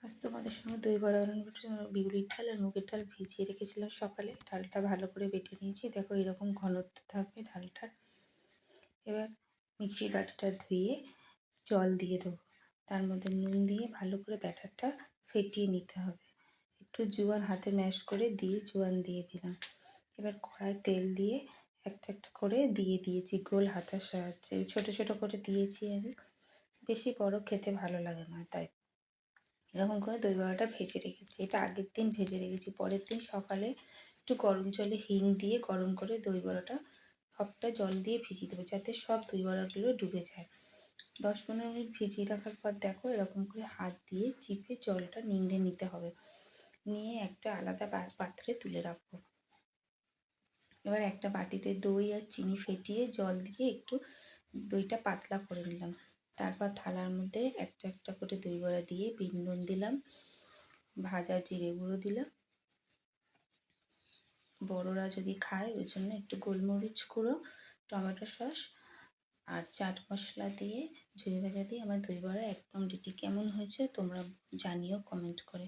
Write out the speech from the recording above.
আজ তোমাদের সঙ্গে দই বড়া বানানোর জন্য বিউলির ডাল আর মুগের ডাল ভিজিয়ে রেখেছিলাম সকালে। ডালটা ভালো করে বেটে নিয়েছি, দেখো এরকম ঘনত্ব থাকবে ডালটার। এবার মিক্সির বাটিটা ধুয়ে জল দিয়ে দেবো, তার মধ্যে নুন দিয়ে ভালো করে ব্যাটারটা ফেটিয়ে নিতে হবে। একটু জোয়ান হাতে ম্যাশ করে দিয়ে জোয়ান দিয়ে দিলাম। এবার কড়ায় তেল দিয়ে একটা একটা করে দিয়ে দিয়েছি গোল হাতার সাহায্যে, ছোটো ছোটো করে দিয়েছি আমি, বেশি বড় খেতে ভালো লাগে না তাই। এরকম করে দই বড়াটা ভেজে রেখেছি, এটা আগের দিন ভেজে রেখেছি। পরের দিন সকালে একটু গরম জলে হিং দিয়ে গরম করে দই বড়াটা সবটা জল দিয়ে ভিজিয়ে দেবো, যাতে সব দই বড়াগুলো ডুবে যায়। 10-15 মিনিট ভিজিয়ে রাখার পর দেখো এরকম করে হাত দিয়ে চিপে জলটা নিংড়ে নিতে হবে, নিয়ে একটা আলাদা পাত্রে তুলে রাখবো। এবার একটা বাটিতে দই আর চিনি ফেটিয়ে জল দিয়ে একটু দইটা পাতলা করে নিলাম। তারপর থালার মধ্যে একটা একটা করে দই বড়া দিয়ে বিট নুন দিলাম, ভাজা জিরে গুঁড়ো দিলাম, বড়রা যদি খায় ওই জন্য একটু গোলমরিচ গুঁড়ো, টমেটো সস আর চাট মশলা দিয়ে ঝুড়ি ভাজা দিয়ে আমার দই বড়া একদম রেডি। কেমন হয়েছে তোমরা জানিও কমেন্ট করে।